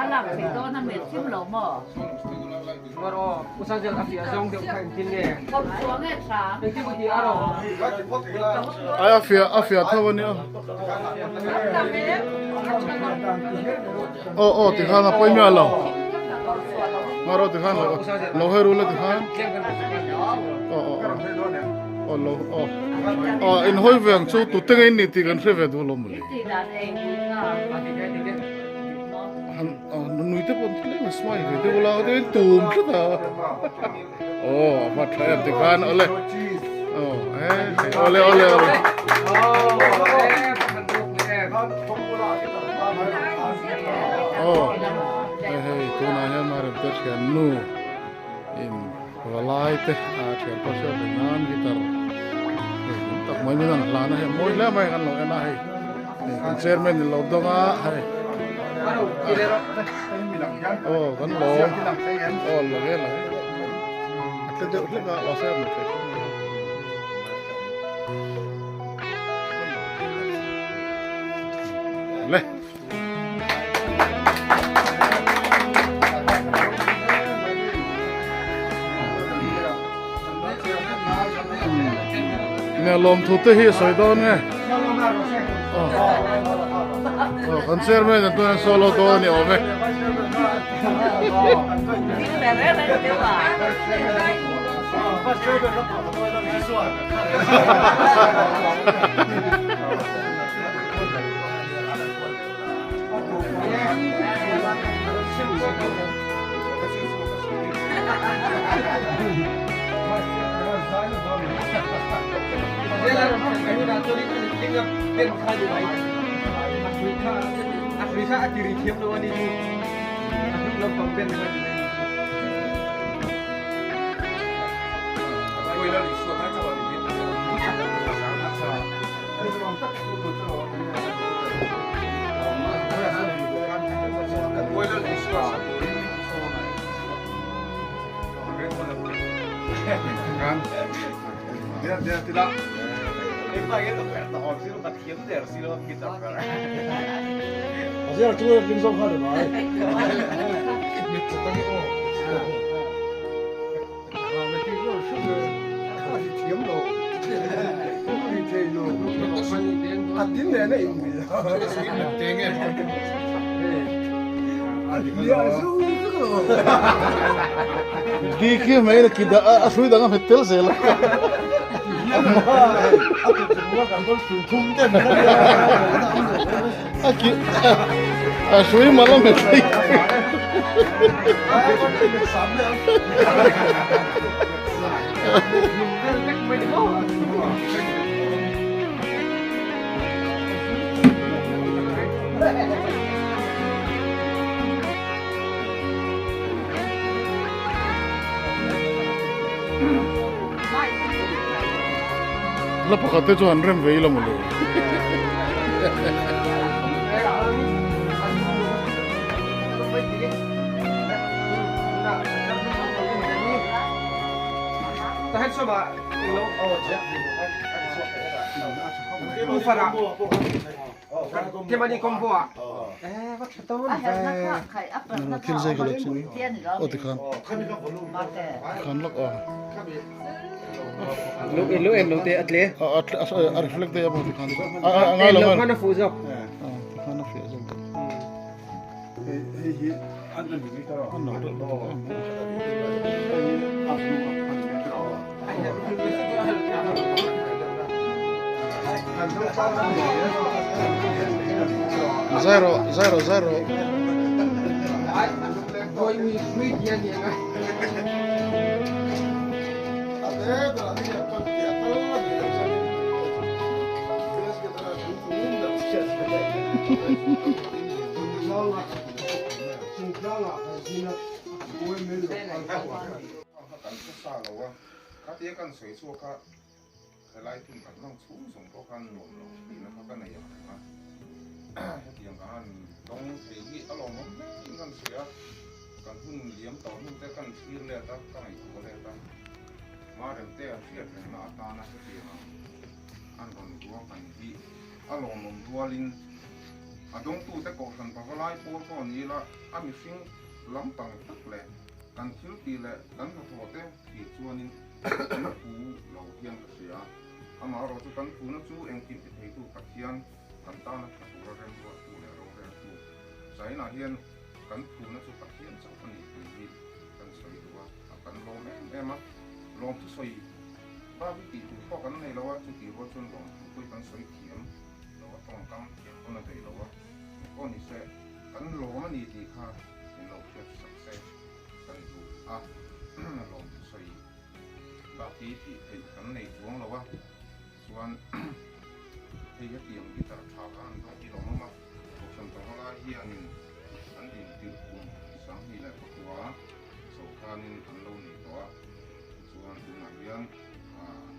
làm phải cho nó mệt chim lẩu mỏ rồi usaha jangan api azong dia bukan kini không xuống hết sáng itu bagi aro Ai afia thawa ni o ti khana poi mi alo maro ti khana lo heru le ti khan o lo o in hoi veng chu tu teng in ni ti kan hre ve du lo muli thì là em han nui te pon tle ma smai ve te bola te tum khata o ma thaya ti khan ole o ole oh hey tu na yan marem te sian nu in walai te a thian pa sa nan gitar tak mai ni nan la na he moi la mai kan lo na he kan chairman ni lo donga hai oh kan lo oh lo ge la atle de utle ga lo sa mo le nè lom thu te hi soi don nè con ser me tu solo todo ni ome Afrika akhiri tiap lawan ini. Aku belum pembel dengan ini. Aku ilah isu apa coba ini. Aku ilah isu. kan dia tidak Lagi tu kereta opsi lu tak kiam der silo kita kan. Masih ada tuh yang sok ada mai. Mit tadi oh. Ah, mesti tu sudah. Masih tiam lo. Ini tiam lo. Adin ni ini. tengen Dia sudah. diki mai na kida asui danga metel sela Aku semua kantor suntung deh. aki asui malam metel la pakate chu anrem veila mulu Tahan coba. Oh, siap. Ufara. Kemani kompo ah. Wat betul. kilzai kalau chini oh tikhan khan lok Lu em lu te atle. a reflect ya bo tikhan Ngai lo mana fuzok. tikhan na fi azam zero Boy mi sweet yan yan. Dia kan soi suo ka kelai pun kan long chu song ko kan nom long ni na ka kan ya ma yang kan dong sei hi along nom kan sia kan hun liam to nun te kan thir le ta kan ai ko le ta ma rem te a thir na ta na se ti ha an kon ko kan hi along nom tualin ดงตู้แต่ก่อนพอไล่โป้ก็นี้ละมีสิ่งล้ำต่างตักแหละกันชิลตีแหละกันขอโทษแต่ที่ส่วนนี้กันฟูเราเฮียนเสียมาเราจะกันฟูนักสู้เองกินไปให้ตู้ตักเฮียนกันต้านนักสู้เราเรียนรู้ฟูแล้วเราเรียนรู้ใส่หน้าเฮียนกันฟูนักสู้ตักเฮียนสักคนนี้ดีกันใส่ตัวกันลองแม่มาลองที่ใส่บ้าวิธีถูกข้อกันในเราว่าทุกทีว่าชนลองคุยกันใส่เขียมเราว่าต้องกำเขียมคนละใจเราว่าก็นี่เสกันลองมันดีค่ะเห็นเราเชื่อสักเสกันดูลองที่ใส่บางทีที่กันในช่วงเราว่าส่วนที่จะเตรียมที่จะทำการต้องที่เรามาถูกชนตัวเราเฮียนอันดีที่คุณสังที่แหละตัวสุขานินอันเราหนีตัวส่วนตัวนักเรียน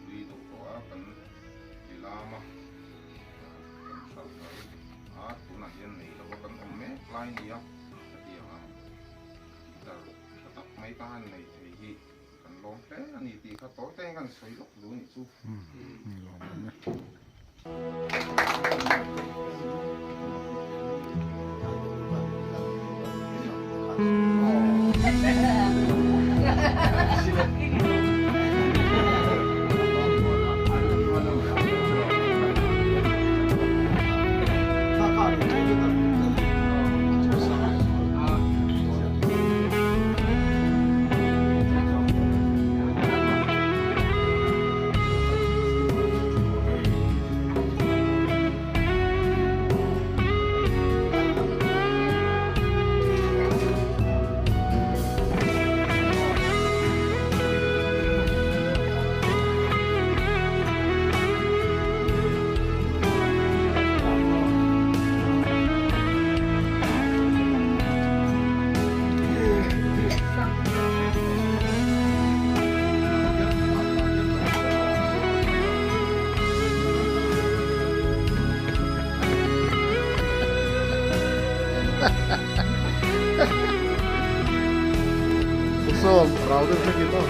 ดีตัวกันเวลามากันสักตัวนักเรียนนี่เรากันอมเมฆลายนี้ที่แต่ตัดไม่ต้านในที่กันลองแค่นี่ตีเขาต่อแต่กันสวยหลอกดูนี่สู้ลองดูนะส้มเราต้องใช้กี่ต้น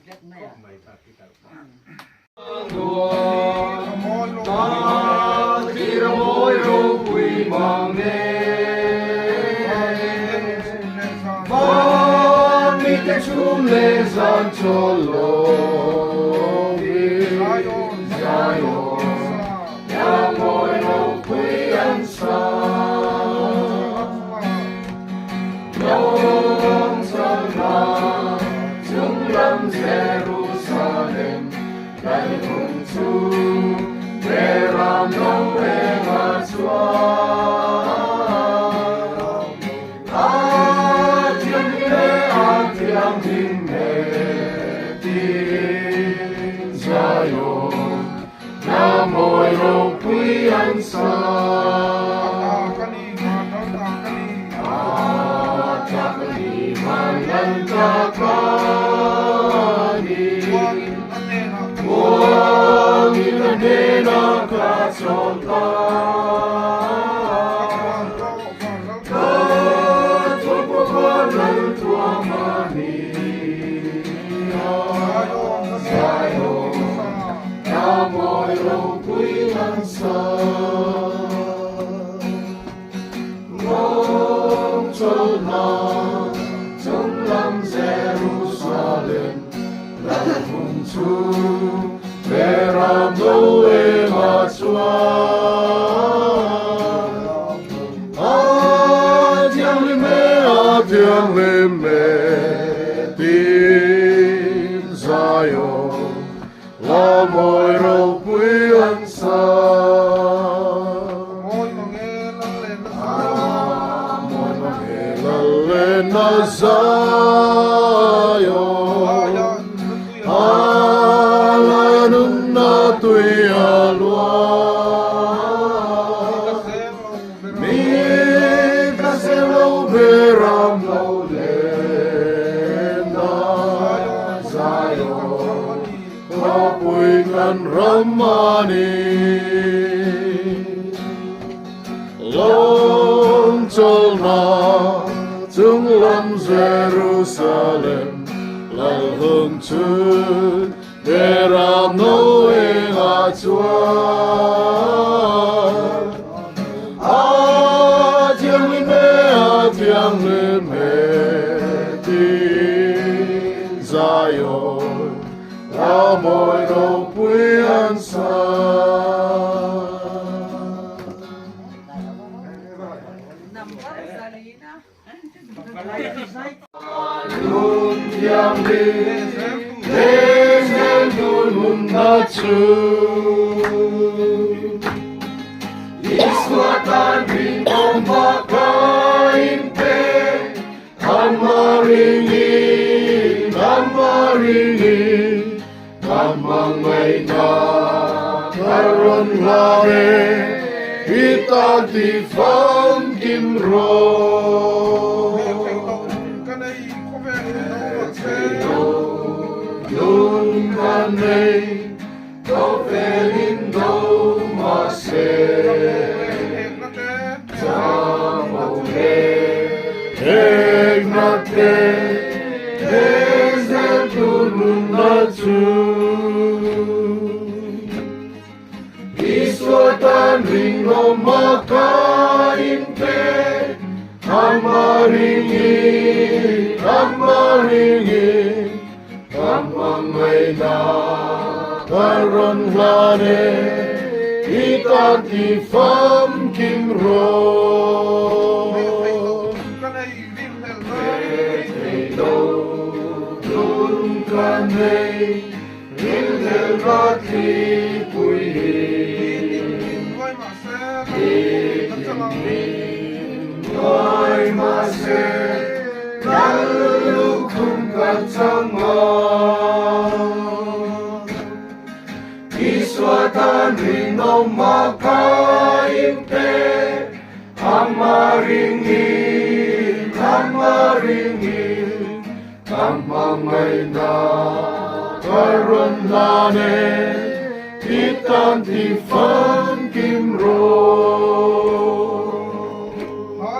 rất mẹ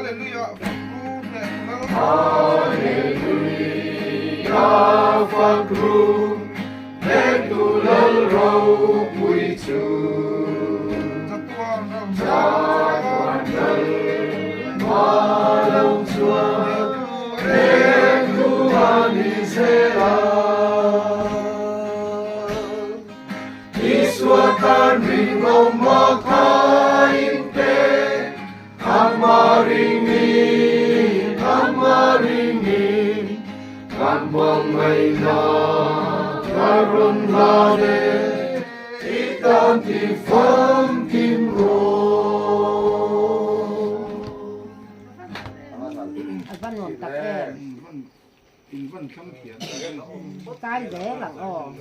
Hallelujah. văn nguồn tập em cái dễ là ồ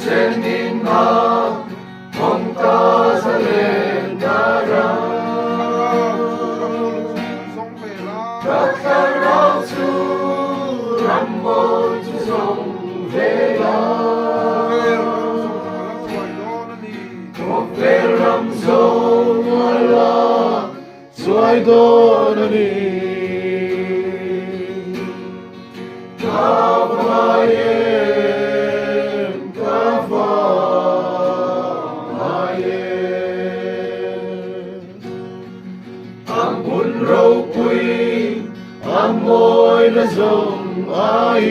Senina Mongta Salendara Kakarausu Ramon Song Vela Veram Song Ala Suaidonani Kavayem Kavayem Amun rau pui amoy na zong ai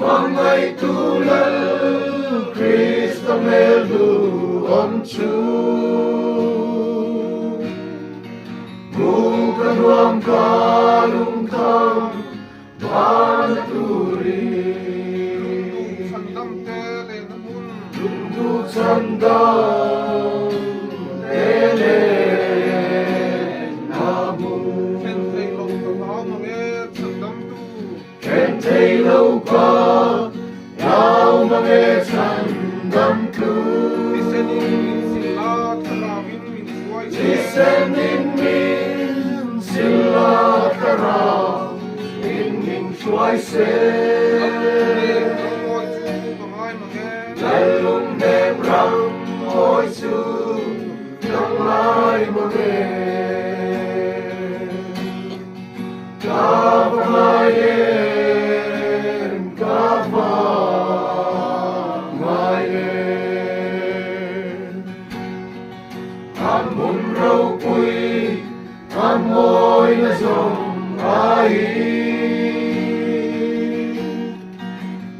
Mangay tulal Krista melu onchu Bukan ruang kalung kam Banaturi Tunduk sandang Ele namun Kentay lau ka Yau mange sandam tu Listening min sila kara In min shuai se Lalung nem ram hoi su Nang lai mo re Kavayen Kavayen Amun rau pui amoy na zong ai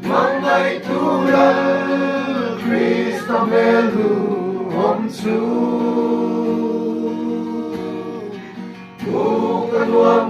Mangay tulal Krista melu homsu Bukan luang